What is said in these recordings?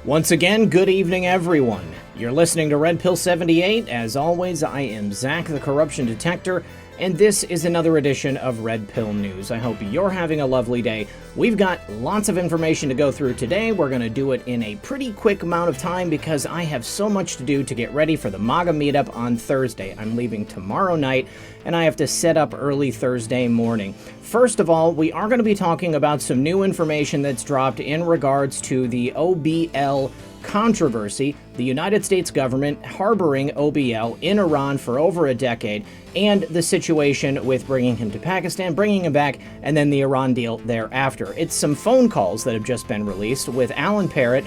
Once again, good evening, everyone. You're listening to Red Pill 78. As always, I am Zak, the Corruption Detector, and this is another edition of Red Pill News. I hope you're having a lovely day. We've got lots of information to go through today. We're going to do it in a pretty quick amount of time because I have so much to do to get ready for the MAGA meetup on Thursday. I'm leaving tomorrow night, and I have to set up early Thursday morning. First of all, we are going to be talking about some new information that's dropped in regards to the OBL controversy, the United States government harboring OBL in Iran for over a decade, and the situation with bringing him to Pakistan, bringing him back, and then the Iran deal thereafter. It's some phone calls that have just been released with Alan Parrott,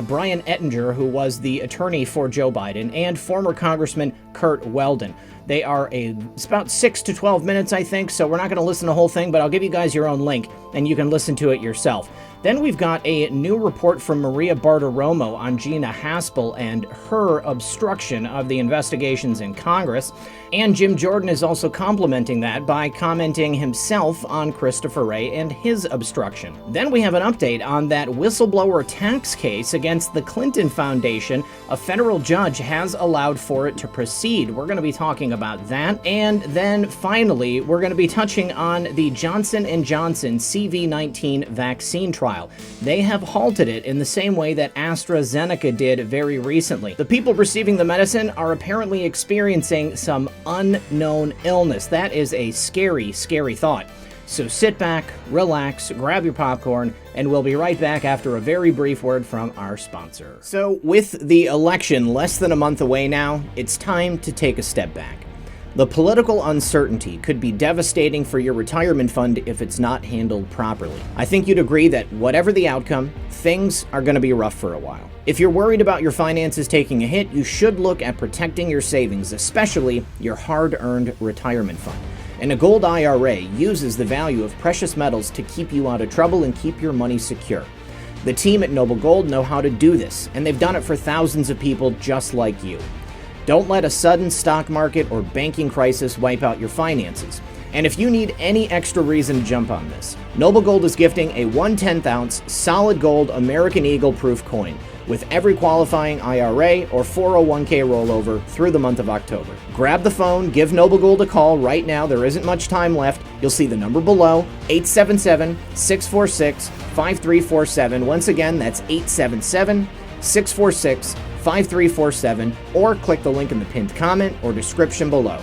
Brian Ettinger, who was the attorney for Joe Biden, and former Congressman Curt Weldon. They are it's about 6 to 12 minutes, I think, so we're not going to listen to the whole thing, but I'll give you guys your own link, and you can listen to it yourself. Then we've got a new report from Maria Bartiromo on Gina Haspel and her obstruction of the investigations in Congress. And Jim Jordan is also complimenting that by commenting himself on Christopher Wray and his obstruction. Then we have an update on that whistleblower tax case against the Clinton Foundation. A federal judge has allowed for it to proceed. We're going to be talking about that. And then finally, we're going to be touching on the Johnson & Johnson CV-19 vaccine trial. They have halted it in the same way that AstraZeneca did very recently. The people receiving the medicine are apparently experiencing some unknown illness. That is a scary, scary thought. So sit back, relax, grab your popcorn, and we'll be right back after a very brief word from our sponsor. So with the election less than a month away now, it's time to take a step back. The political uncertainty could be devastating for your retirement fund if it's not handled properly. I think you'd agree that whatever the outcome, things are going to be rough for a while. If you're worried about your finances taking a hit, you should look at protecting your savings, especially your hard-earned retirement fund. And a gold IRA uses the value of precious metals to keep you out of trouble and keep your money secure. The team at Noble Gold know how to do this, and they've done it for thousands of people just like you. Don't let a sudden stock market or banking crisis wipe out your finances. And if you need any extra reason to jump on this, Noble Gold is gifting a 1/10-ounce solid gold American Eagle proof coin with every qualifying IRA or 401k rollover through the month of October. Grab the phone, give Noble Gold a call right now. There isn't much time left. You'll see the number below, 877-646-5347. Once again, that's 877-646-5347, or click the link in the pinned comment or description below.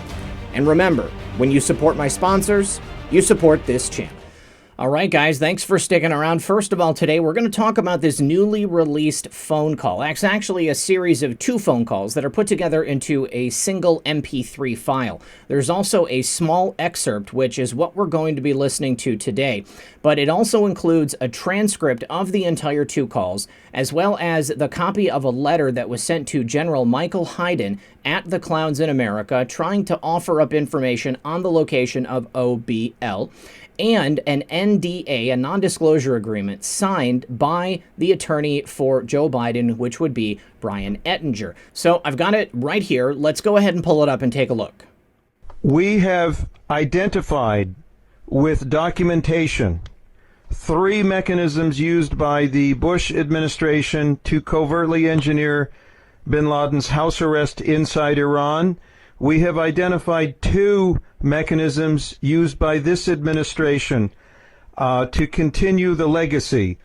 And remember, when you support my sponsors, you support this channel. All right, guys, thanks for sticking around. First of all, today we're going to talk about this newly released phone call. It's actually a series of 2 phone calls that are put together into a single MP3 file. There's also a small excerpt, which is what we're going to be listening to today. But it also includes a transcript of the entire 2 calls, as well as the copy of a letter that was sent to General Michael Hayden at the Clowns in America, trying to offer up information on the location of OBL, and an NDA, a non-disclosure agreement, signed by the attorney for Joe Biden, which would be Brian Ettinger. So I've got it right here. Let's go ahead and pull it up and take a look. We have identified with documentation 3 mechanisms used by the Bush administration to covertly engineer bin Laden's house arrest inside Iran. We have identified 2 mechanisms used by this administration to continue the legacy.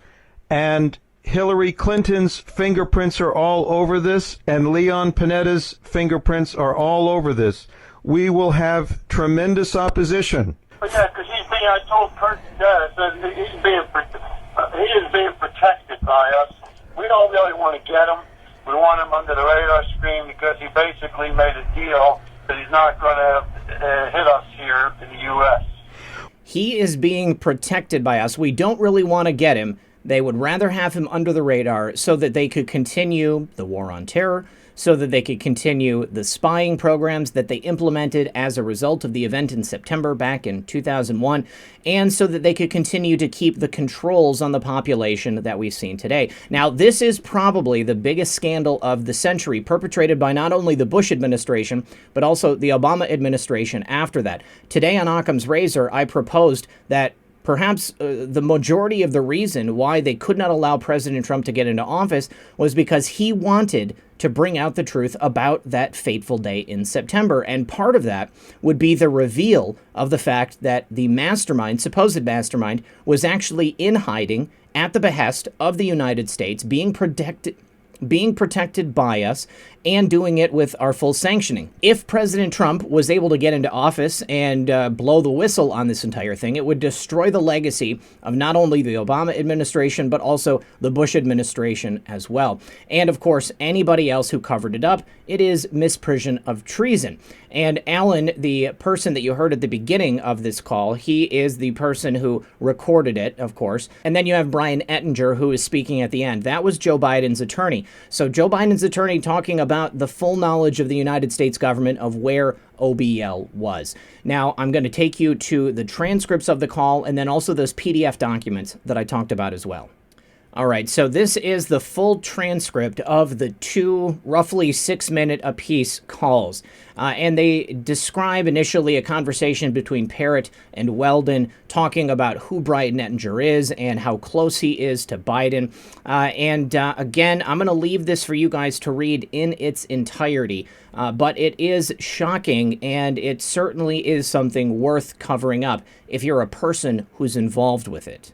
And Hillary Clinton's fingerprints are all over this, and Leon Panetta's fingerprints are all over this. We will have tremendous opposition. But yeah, because I told Kurt that he is being protected by us. We don't really want to get him. We want him under the radar screen because he basically made a deal that he's not going to hit us here in the U.S. He is being protected by us. We don't really want to get him. They would rather have him under the radar so that they could continue the war on terror, so that they could continue the spying programs that they implemented as a result of the event in September back in 2001, and so that they could continue to keep the controls on the population that we've seen today. Now, this is probably the biggest scandal of the century, perpetrated by not only the Bush administration, but also the Obama administration after that. Today on Occam's Razor, I proposed that Perhaps the majority of the reason why they could not allow President Trump to get into office was because he wanted to bring out the truth about that fateful day in September. And part of that would be the reveal of the fact that the mastermind, supposed mastermind, was actually in hiding at the behest of the United States, being protected by us, and doing it with our full sanctioning. If President Trump was able to get into office and blow the whistle on this entire thing, it would destroy the legacy of not only the Obama administration, but also the Bush administration as well. And of course, anybody else who covered it up. It is misprision of treason. And Alan, the person that you heard at the beginning of this call, he is the person who recorded it, of course. And then you have Brian Ettinger, who is speaking at the end. That was Joe Biden's attorney. So Joe Biden's attorney talking about the full knowledge of the United States government of where OBL was. Now, I'm going to take you to the transcripts of the call and then also those PDF documents that I talked about as well. All right, so this is the full transcript of the two roughly 6-minute apiece calls. And they describe initially a conversation between Parrott and Weldon talking about who Brian Ettinger is and how close he is to Biden. Again, I'm going to leave this for you guys to read in its entirety. But it is shocking, and it certainly is something worth covering up if you're a person who's involved with it.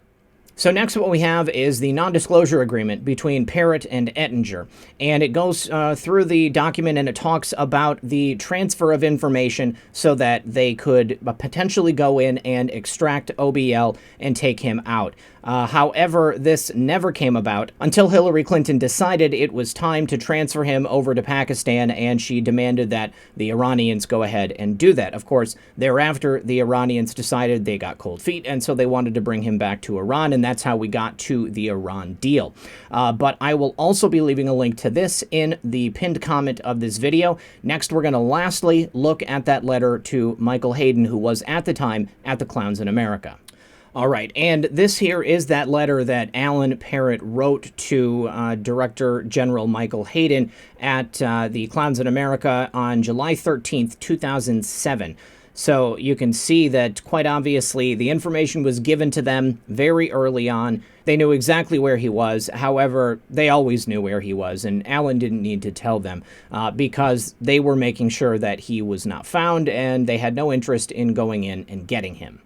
So next what we have is the non-disclosure agreement between Parrott and Ettinger, and it goes through the document and it talks about the transfer of information so that they could potentially go in and extract OBL and take him out. However, this never came about until Hillary Clinton decided it was time to transfer him over to Pakistan, and she demanded that the Iranians go ahead and do that. Of course, thereafter, the Iranians decided they got cold feet, and so they wanted to bring him back to Iran, and that's how we got to the Iran deal. But I will also be leaving a link to this in the pinned comment of this video. Next, we're going to lastly look at that letter to Michael Hayden, who was at the time at the Clowns in America. All right, and this here is that letter that Alan Parrott wrote to Director General Michael Hayden at the Clowns in America on July 13th, 2007. So you can see that quite obviously the information was given to them very early on. They knew exactly where he was. However, they always knew where he was, and Alan didn't need to tell them because they were making sure that he was not found, and they had no interest in going in and getting him.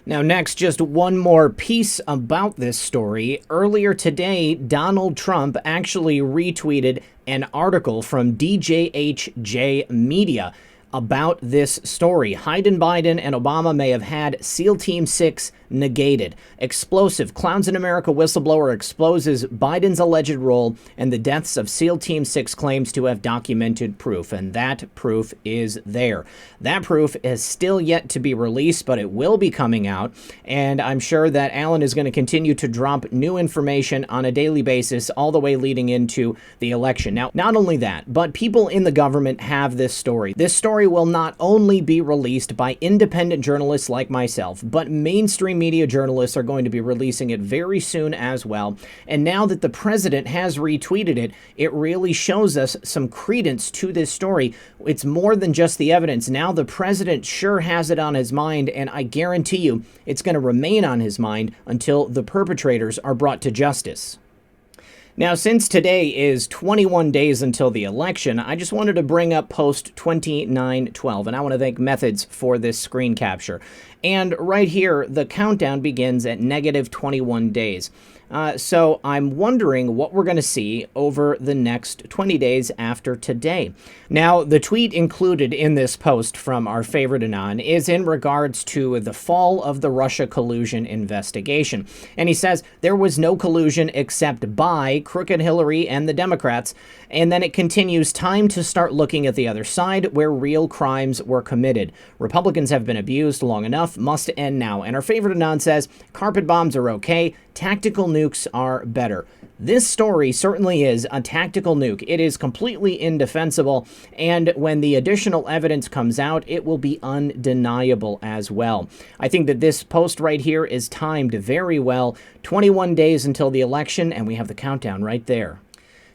Now next, just one more piece about this story. Earlier today, Donald Trump actually retweeted an article from DJHJ Media about this story. Hayden, Biden, and Obama may have had SEAL Team 6 negated. Explosive. Clowns in America whistleblower exposes Biden's alleged role and the deaths of SEAL Team 6 claims to have documented proof, and that proof is there. That proof is still yet to be released, but it will be coming out, and I'm sure that Alan is going to continue to drop new information on a daily basis all the way leading into the election. Now, not only that, but people in the government have this story. This story will not only be released by independent journalists like myself, but mainstream media journalists are going to be releasing it very soon as well. And now that the president has retweeted it, it really shows us some credence to this story. It's more than just the evidence. Now the president sure has it on his mind, and I guarantee you it's going to remain on his mind until the perpetrators are brought to justice. Now, since today is 21 days until the election, I just wanted to bring up post 2912, and I want to thank Methods for this screen capture. And right here, the countdown begins at negative 21 days. So I'm wondering what we're going to see over the next 20 days after today. Now, the tweet included in this post from our favorite Anon is in regards to the fall of the Russia collusion investigation. And he says there was no collusion except by Crooked Hillary and the Democrats. And then it continues, time to start looking at the other side where real crimes were committed. Republicans have been abused long enough, must end now. And our favorite Anon says carpet bombs are okay, tactical nukes are better. This story certainly is a tactical nuke. It is completely indefensible, and when the additional evidence comes out, it will be undeniable as well. I think that this post right here is timed very well. 21 days until the election, and we have the countdown right there.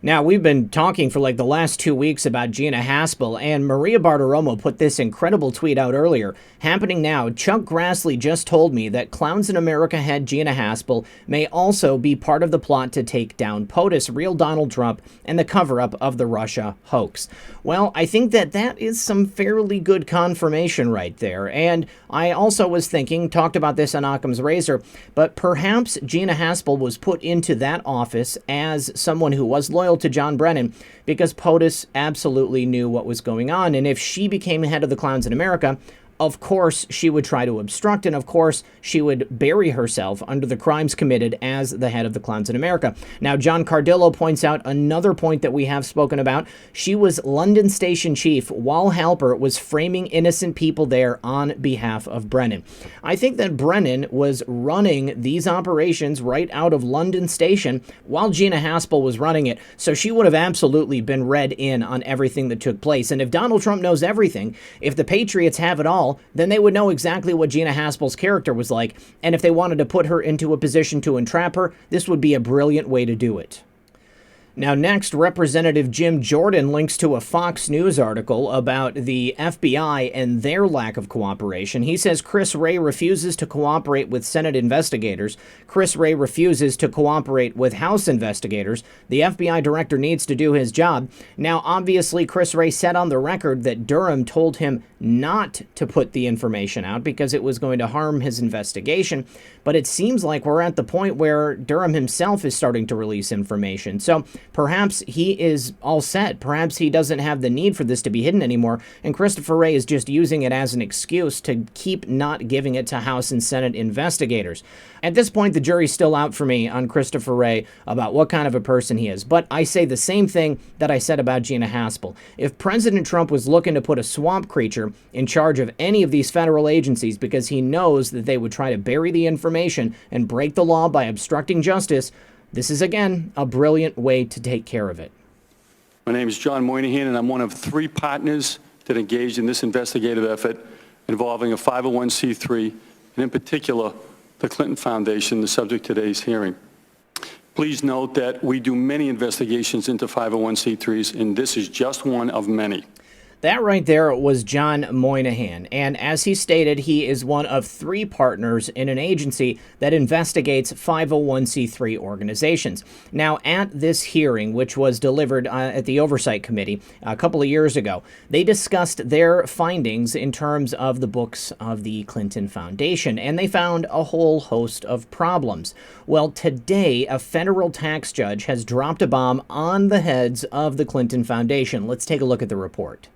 Now, we've been talking for like the last 2 weeks about Gina Haspel, and Maria Bartiromo put this incredible tweet out earlier. Happening now, Chuck Grassley just told me that Clowns in America head Gina Haspel may also be part of the plot to take down POTUS, real Donald Trump, and the cover-up of the Russia hoax. Well, I think that is some fairly good confirmation right there. And I also was thinking, talked about this on Occam's Razor, but perhaps Gina Haspel was put into that office as someone who was loyal to John Brennan because POTUS absolutely knew what was going on. And if she became head of the Clowns in America, of course she would try to obstruct, and of course she would bury herself under the crimes committed as the head of the Clowns in America. Now, John Cardillo points out another point that we have spoken about. She was London station chief while Halper was framing innocent people there on behalf of Brennan. I think that Brennan was running these operations right out of London station while Gina Haspel was running it, so she would have absolutely been read in on everything that took place. And if Donald Trump knows everything, if the Patriots have it all, then they would know exactly what Gina Haspel's character was like, and if they wanted to put her into a position to entrap her, this would be a brilliant way to do it. Now, next, Representative Jim Jordan links to a Fox News article about the FBI and their lack of cooperation. He says Chris Wray refuses to cooperate with Senate investigators. Chris Wray refuses to cooperate with House investigators. The FBI director needs to do his job. Now, obviously, Chris Wray said on the record that Durham told him not to put the information out because it was going to harm his investigation. But it seems like we're at the point where Durham himself is starting to release information. So perhaps he is all set. Perhaps he doesn't have the need for this to be hidden anymore, and Christopher Wray is just using it as an excuse to keep not giving it to House and Senate investigators. At this point, the jury's still out for me on Christopher Wray about what kind of a person he is, but I say the same thing that I said about Gina Haspel. If President Trump was looking to put a swamp creature in charge of any of these federal agencies because he knows that they would try to bury the information and break the law by obstructing justice, this is, again, a brilliant way to take care of it. My name is John Moynihan, and I'm one of 3 partners that engaged in this investigative effort involving a 501c3, and in particular, the Clinton Foundation, the subject of today's hearing. Please note that we do many investigations into 501c3s, and this is just one of many. That right there was John Moynihan, and as he stated, he is one of 3 partners in an agency that investigates 501c3 organizations. Now, at this hearing, which was delivered at the Oversight Committee a couple of years ago, they discussed their findings in terms of the books of the Clinton Foundation, and they found a whole host of problems. Well, today, a federal tax judge has dropped a bomb on the heads of the Clinton Foundation. Let's take a look at the report.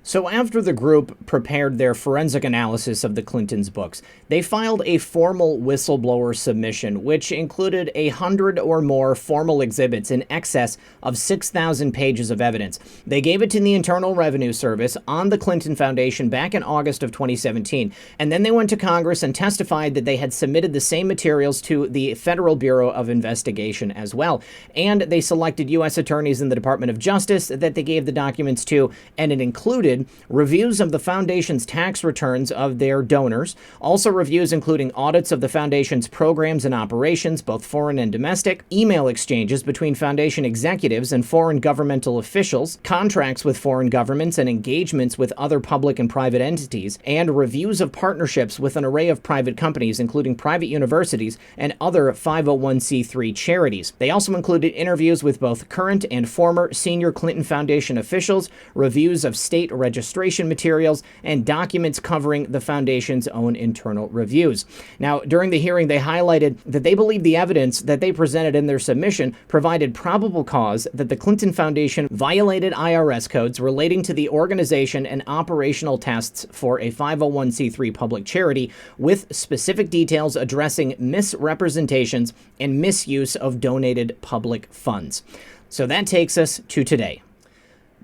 So after the group prepared their forensic analysis of the Clintons' books, they filed a formal whistleblower submission, which included 100 or more formal exhibits in excess of 6,000 pages of evidence. They gave it to the Internal Revenue Service on the Clinton Foundation back in August of 2017, and then they went to Congress and testified that they had submitted the same materials to the Federal Bureau of Investigation as well. And they selected U.S. attorneys in the Department of Justice that they gave the documents to, and it included reviews of the Foundation's tax returns of their donors, also reviews including audits of the Foundation's programs and operations, both foreign and domestic, email exchanges between Foundation executives and foreign governmental officials, contracts with foreign governments and engagements with other public and private entities, and reviews of partnerships with an array of private companies, including private universities and other 501c3 charities. They also included interviews with both current and former senior Clinton Foundation officials, reviews of state registration materials, and documents covering the Foundation's own internal reviews. Now, during the hearing, they highlighted that they believe the evidence that they presented in their submission provided probable cause that the Clinton Foundation violated IRS codes relating to the organization and operational tests for a 501c3 public charity, with specific details addressing misrepresentations and misuse of donated public funds. So that takes us to today.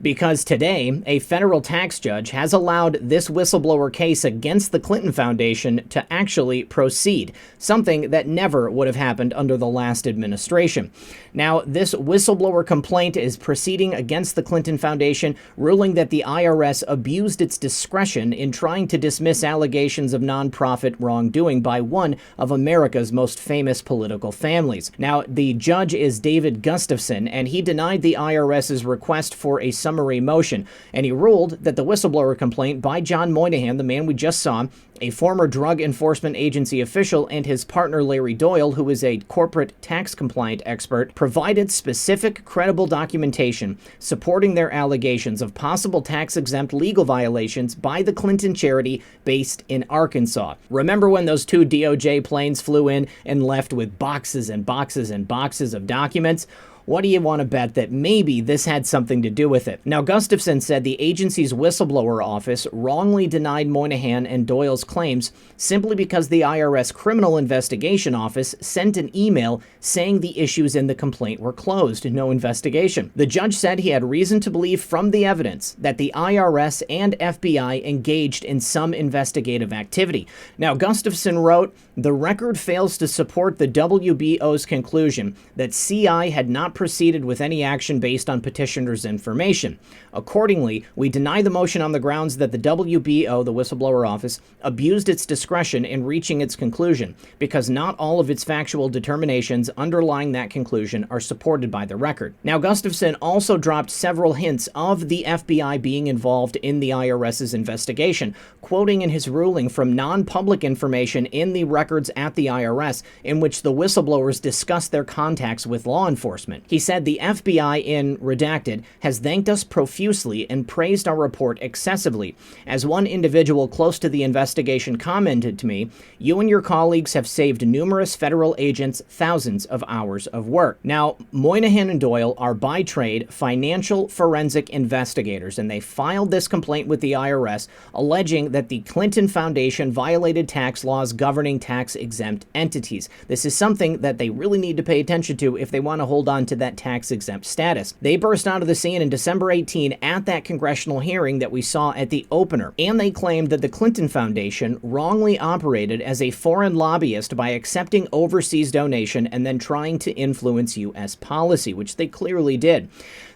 Because today, a federal tax judge has allowed this whistleblower case against the Clinton Foundation to actually proceed, something that never would have happened under the last administration. Now, this whistleblower complaint is proceeding against the Clinton Foundation, ruling that the IRS abused its discretion in trying to dismiss allegations of nonprofit wrongdoing by one of America's most famous political families. Now, the judge is David Gustafson, and he denied the IRS's request for a summary motion, and he ruled that the whistleblower complaint by John Moynihan, the man we just saw, a former Drug Enforcement Agency official, and his partner Larry Doyle, who is a corporate tax-compliant expert, provided specific, credible documentation supporting their allegations of possible tax-exempt legal violations by the Clinton charity based in Arkansas. Remember when those two DOJ planes flew in and left with boxes and boxes and boxes of documents? What do you want to bet that maybe this had something to do with it? Now, Gustafson said the agency's whistleblower office wrongly denied Moynihan and Doyle's claims simply because the IRS Criminal Investigation Office sent an email saying the issues in the complaint were closed, no investigation. The judge said he had reason to believe from the evidence that the IRS and FBI engaged in some investigative activity. Now, Gustafson wrote, "The record fails to support the WBO's conclusion that CI had not proceeded with any action based on petitioner's information. Accordingly, we deny the motion on the grounds that the WBO, the whistleblower office, abused its discretion in reaching its conclusion, because not all of its factual determinations underlying that conclusion are supported by the record." Now, Gustafson also dropped several hints of the FBI being involved in the IRS's investigation, quoting in his ruling from non-public information in the records at the IRS, in which the whistleblowers discussed their contacts with law enforcement. He said the FBI, in redacted, has thanked us profusely and praised our report excessively. As one individual close to the investigation commented to me, "You and your colleagues have saved numerous federal agents thousands of hours of work." Now, Moynihan and Doyle are by trade financial forensic investigators, and they filed this complaint with the IRS alleging that the Clinton Foundation violated tax laws governing tax-exempt entities. This is something that they really need to pay attention to if they want to hold on to that tax-exempt status. They burst onto the scene in December 18 at that congressional hearing that we saw at the opener, and they claimed that the Clinton Foundation wrongly operated as a foreign lobbyist by accepting overseas donation and then trying to influence U.S. policy, which they clearly did.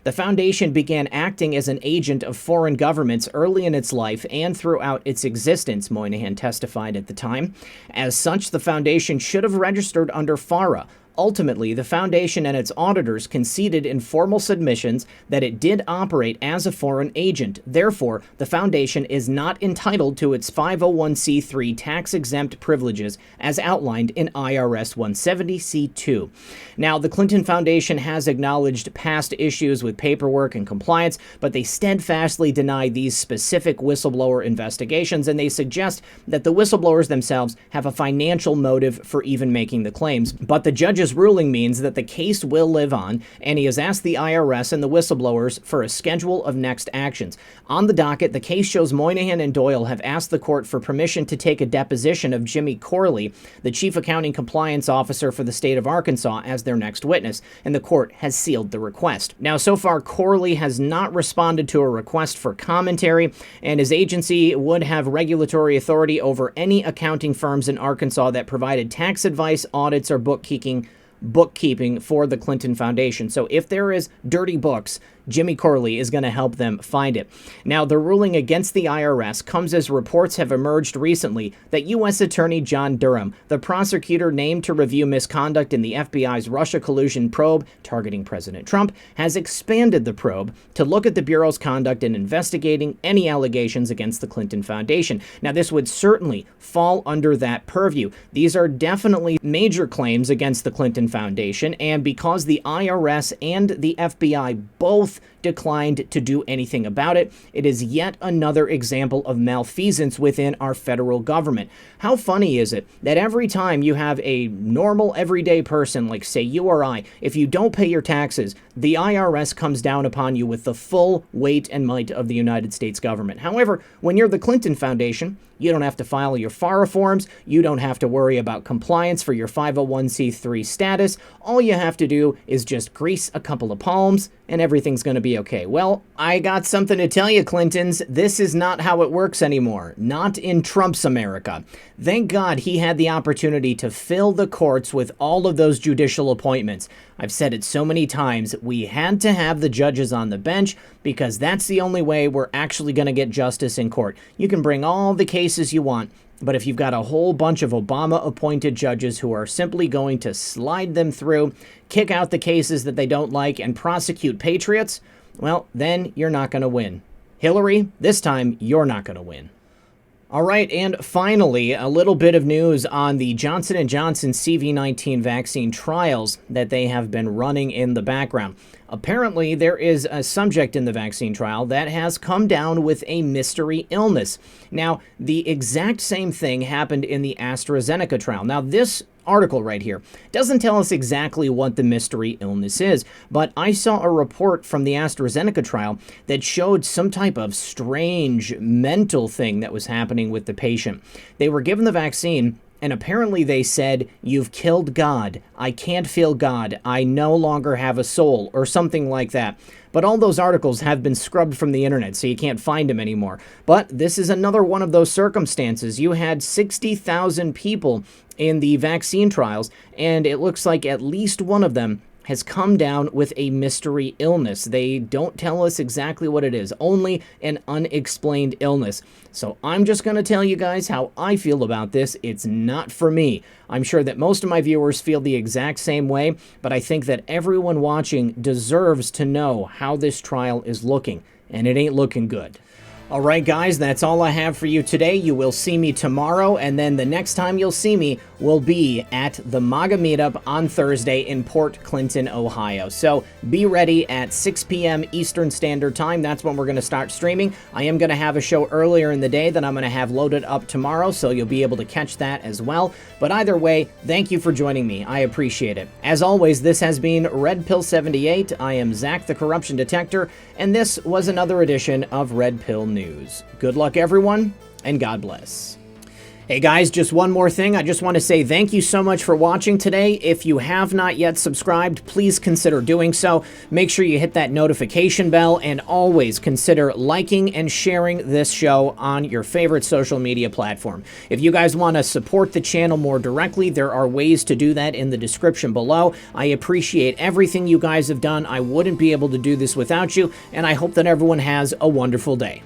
The foundation began acting as an agent of foreign governments early in its life and throughout its existence, Moynihan testified at the time. As such, the foundation should have registered under FARA. Ultimately, the foundation and its auditors conceded in formal submissions that it did operate as a foreign agent. Therefore, the foundation is not entitled to its 501c3 tax-exempt privileges as outlined in IRS 170C2. Now, the Clinton Foundation has acknowledged past issues with paperwork and compliance, but they steadfastly deny these specific whistleblower investigations, and they suggest that the whistleblowers themselves have a financial motive for even making the claims. But the judge's ruling means that the case will live on, and he has asked the IRS and the whistleblowers for a schedule of next actions. On the docket, the case shows Moynihan and Doyle have asked the court for permission to take a deposition of Jimmy Corley, the chief accounting compliance officer for the state of Arkansas, as their next witness, and the court has sealed the request. Now, so far, Corley has not responded to a request for commentary, and his agency would have regulatory authority over any accounting firms in Arkansas that provided tax advice, audits, or bookkeeping for the Clinton Foundation. So if there is dirty books, Jimmy Corley is going to help them find it. Now, the ruling against the IRS comes as reports have emerged recently that U.S. Attorney John Durham, the prosecutor named to review misconduct in the FBI's Russia collusion probe targeting President Trump, has expanded the probe to look at the Bureau's conduct in investigating any allegations against the Clinton Foundation. Now, this would certainly fall under that purview. These are definitely major claims against the Clinton Foundation, and because the IRS and the FBI both declined to do anything about it, it is yet another example of malfeasance within our federal government. How funny is it that every time you have a normal, everyday person, like say you or I, if you don't pay your taxes, the IRS comes down upon you with the full weight and might of the United States government. However, when you're the Clinton Foundation, you don't have to file your FARA forms. You don't have to worry about compliance for your 501c3 status. All you have to do is just grease a couple of palms, and everything's going to be be okay. Well, I got something to tell you, Clintons. This is not how it works anymore. Not in Trump's America. Thank God he had the opportunity to fill the courts with all of those judicial appointments. I've said it so many times, we had to have the judges on the bench because that's the only way we're actually going to get justice in court. You can bring all the cases you want, but if you've got a whole bunch of Obama-appointed judges who are simply going to slide them through, kick out the cases that they don't like, and prosecute patriots, well, then you're not going to win. Hillary, this time, you're not going to win. All right, and finally, a little bit of news on the Johnson & Johnson CV-19 vaccine trials that they have been running in the background. Apparently, there is a subject in the vaccine trial that has come down with a mystery illness. Now, the exact same thing happened in the AstraZeneca trial. Now, this article right here doesn't tell us exactly what the mystery illness is, but I saw a report from the AstraZeneca trial that showed some type of strange mental thing that was happening with the patient. They were given the vaccine, and apparently they said, "You've killed God. I can't feel God. I no longer have a soul," or something like that. But all those articles have been scrubbed from the internet, so you can't find them anymore. But this is another one of those circumstances. You had 60,000 people in the vaccine trials, and it looks like at least one of them has come down with a mystery illness. They don't tell us exactly what it is, only an unexplained illness. So I'm just going to tell you guys how I feel about this. It's not for me. I'm sure that most of my viewers feel the exact same way, but I think that everyone watching deserves to know how this trial is looking, and it ain't looking good. All right, guys, that's all I have for you today. You will see me tomorrow, and then the next time you'll see me will be at the MAGA meetup on Thursday in Port Clinton, Ohio. So be ready at 6 p.m. Eastern Standard Time. That's when we're going to start streaming. I am going to have a show earlier in the day that I'm going to have loaded up tomorrow, so you'll be able to catch that as well. But either way, thank you for joining me. I appreciate it. As always, this has been Red Pill 78. I am Zak the Corruption Detector, and this was another edition of Red Pill News. Good luck, everyone, and God bless. Hey guys, just one more thing. I just want to say thank you so much for watching today. If you have not yet subscribed, please consider doing so. Make sure you hit that notification bell, and always consider liking and sharing this show on your favorite social media platform. If you guys want to support the channel more directly, there are ways to do that in the description below. I appreciate everything you guys have done. I wouldn't be able to do this without you, and I hope that everyone has a wonderful day.